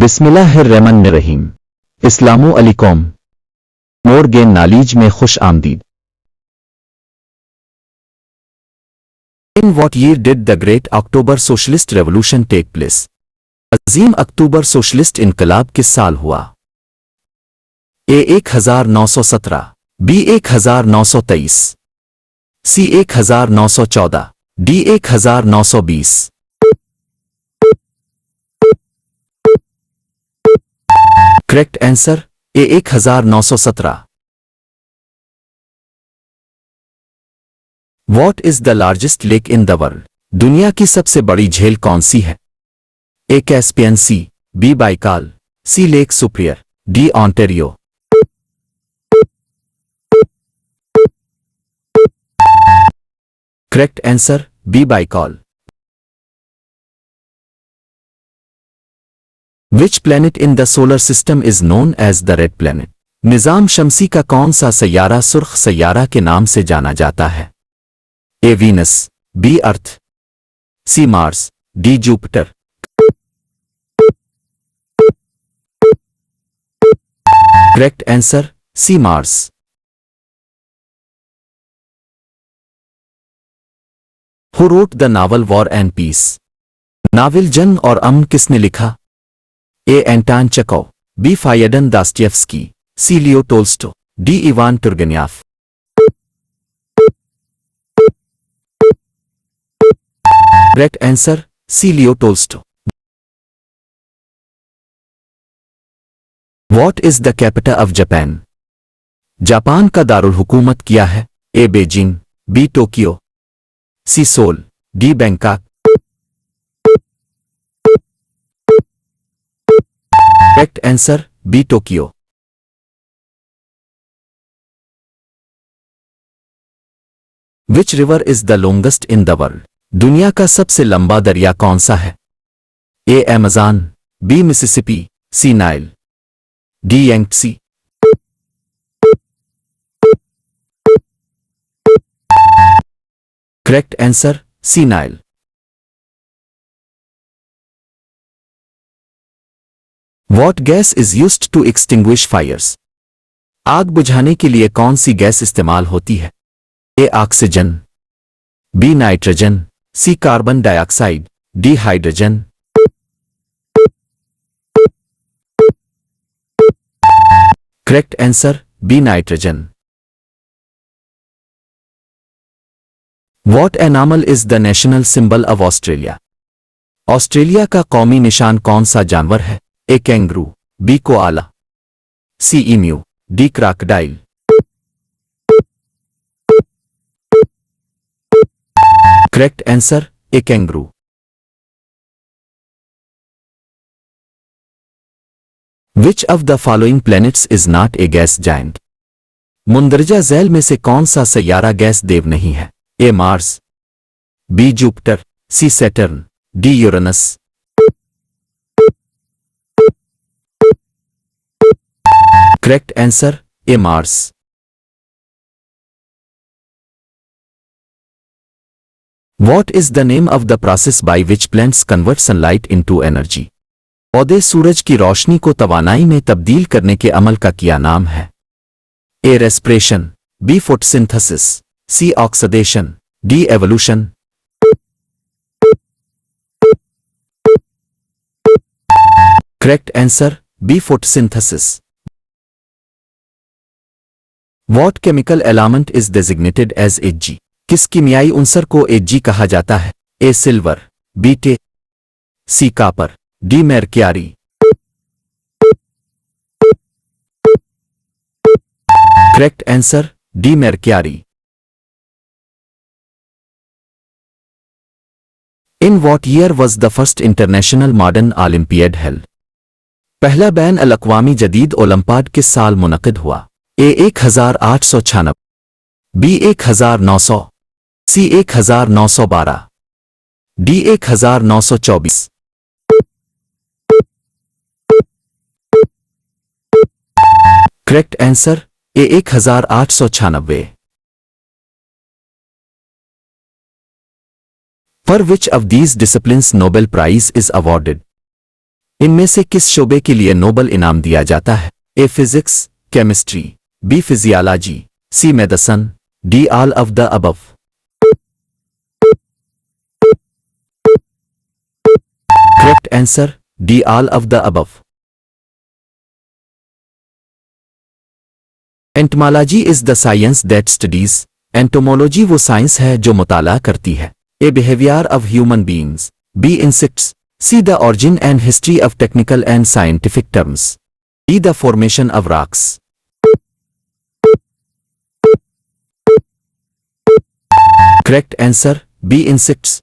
बिस्मिल्लाहिर्रहमानिर्रहीम। इस्लामो अलैकुम। मोर game knowledge में खुश आमदीद। In what year did the Great October Socialist Revolution take place? अजीम अक्टूबर सोशलिस्ट इनकलाब किस साल हुआ? A 1917, B 1923, C 1914, D 1920। Correct answer A 1917। What is the largest lake in the world? दुनिया की सबसे बड़ी झील कौन सी है? A Caspian Sea, B Baikal, C lake Superior, D Ontario. Correct answer B Baikal. Which planet in the solar system is known as the red planet? निजाम शमसी का कौन सा सैयारा सुर्ख सैयारा के नाम से जाना जाता है? A Venus, B Earth, C Mars, D Jupiter. Correct answer C Mars. Who wrote the novel War and Peace? Novel जंग और अमन किसने लिखा? A Anton Chekhov, B Fyodor Dostoevsky, C Leo Tolstoy, D Ivan Turgenev. Correct answer C Leo Tolstoy. What is the capital of Japan? Japan का दारुल हुकूमत क्या है? A Beijing, B Tokyo, C Seoul, D Bangkok. Correct answer B Tokyo. Which river is the longest in the world? दुनिया का सबसे लंबा दरिया कौन सा है? A Amazon, B Mississippi, C Nile, D Yangtze. Correct answer C Nile. What gas is used to extinguish fires? आग बुझाने के लिए कौन सी गैस इस्तेमाल होती है? A oxygen, B nitrogen, C carbon dioxide, D hydrogen. Correct answer B nitrogen. What animal is the national symbol of Australia? Australia का कौमी निशान कौन सा जानवर है? A kangaroo, B koala, C emu, D crocodile. Correct answer A kangaroo. Which of the following planets is not a gas giant? मुंदरजा झैल में से कौन सा सैयारा गैस देव नहीं है? A Mars, B Jupiter, C Saturn, D Uranus. Correct answer A Mars. What is the name of the process by which plants convert sunlight into energy? पौधे सूरज की रोशनी को तवानाई में तब्दील करने के अमल का क्या नाम है? A respiration, B photosynthesis, C oxidation, D evolution. Correct answer B photosynthesis. What chemical element is designated as Ag? किस कीमियाई उनसर को Ag कहा जाता है? ए सिल्वर, बी टे, C copper, D mercury. Correct answer D mercury. In what year was the first International Modern Olympiad held? पहला बैन अल-अक़वामी जदीद ओलंपियाड किस साल मुनक़िद हुआ? A 1896, B 1900, C 1912, D 1924। Correct answer A 1896। For which of these disciplines Nobel Prize is awarded? इनमें से किस शोबे के लिए नोबल इनाम दिया जाता है? A physics, chemistry, B physiology, C medicine, D all of the above. Correct answer D all of the above. Entomology is the science that studies. Entomology वो साइंस है जो मुताला करती है A behaviour of human beings, B insects, C the origin and history of technical and scientific terms, D the formation of rocks. Correct answer B insects.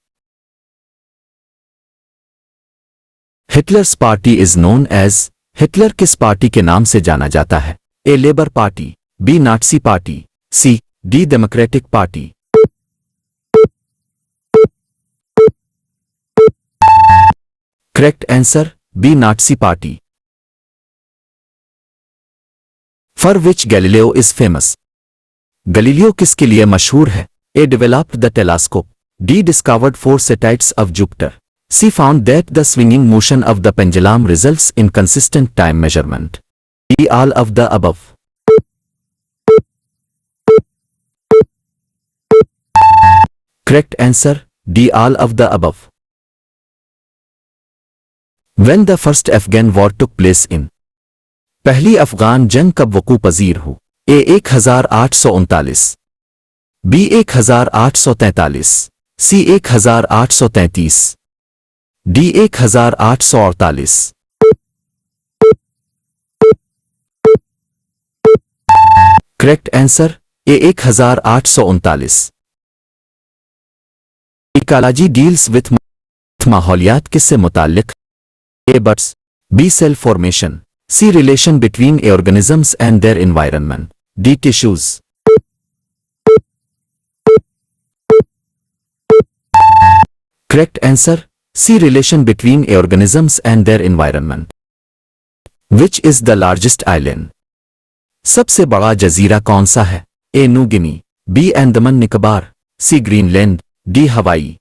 Hitler's party is known as. Hitler किस party के नाम से जाना जाता है? A Labour party, B Nazi party, C D Democratic party. Correct answer B Nazi party. For which Galileo is famous? Galileo किसके लिए मशहूर है? A developed the telescope, D discovered 4 satellites of Jupiter, C found that the swinging motion of the pendulum results in consistent time measurement, D all of the above. Correct answer D all of the above. When the first Afghan war took place in? पहली अफगान जंग कब वकू पजीर हो? A 1839, B 1843, C 1833, D 1848। Correct answer A 1839। Ecology deals with माहौलियात किससे मुताल्लिक? A birds, B cell formation, C relation between organisms and their environment, D tissues. Correct answer C relation between organisms and their environment. Which is the largest island? सबसे बड़ा जजीरा कौन सा है? A New Guinea, B Andaman Nicobar, C Greenland, D Hawaii.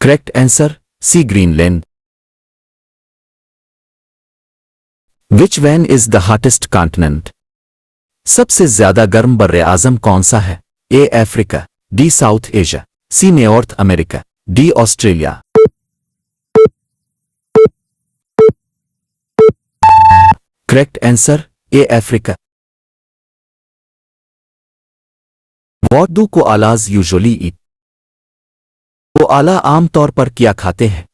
Correct answer C Greenland. Which one is the hottest continent? सबसे ज्यादा गर्म बर्रे आजम कौन सा है? A Africa, D South Asia, C North America, D Australia. Correct answer A Africa. What do koalas usually eat? Koala आमतौर पर क्या खाते हैं?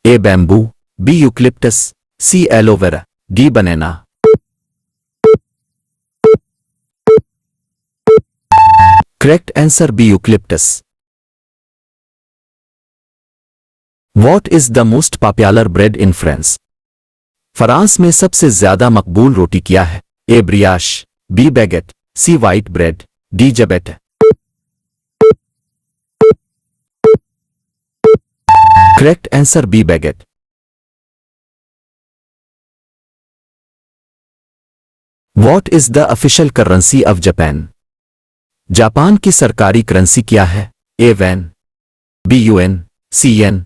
A bamboo, B eucalyptus, C aloe vera, D banana. Correct answer B eucalyptus. What is the most popular bread in France? France में सबसे ज्यादा मकबूल रोटी क्या है? A brioche, B baguette, C white bread, D जबेट। Correct answer B baguette. What is the official currency of Japan? Japan की सरकारी करेंसी क्या है? A van, B yuan, C yen,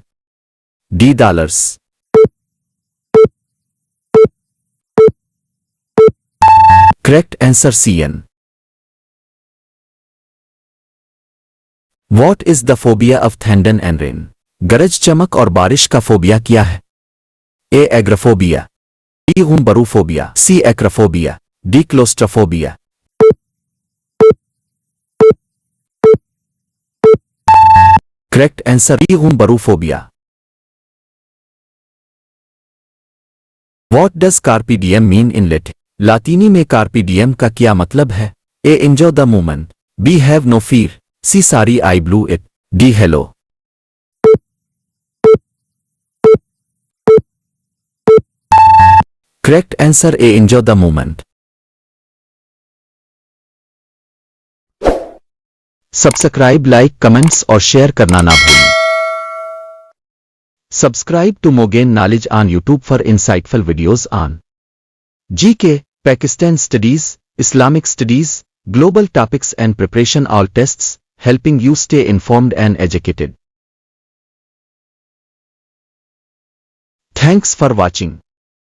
D dollars. Correct answer C yen. What is the phobia of thunder and rain? गरज चमक और बारिश का phobia क्या है? ए एग्रोफोबिया, बी हुम्बरूफोबिया, C acrophobia, D claustrophobia. Correct answer B हुम्बरूफोबिया। What does carpe diem mean in Latin? लातीनी में कार्पी डियम का क्या मतलब है? A enjoy the moment, B have no fear, C sorry I blew it, D hello. Correct answer A enjoy the moment. Subscribe, like, comments और share करना ना भूलें। सब्सक्राइब टू मोगेन knowledge on YouTube for insightful videos on GK, Pakistan studies, Islamic studies, global topics and preparation all tests, helping you stay informed and educated. Thanks for watching.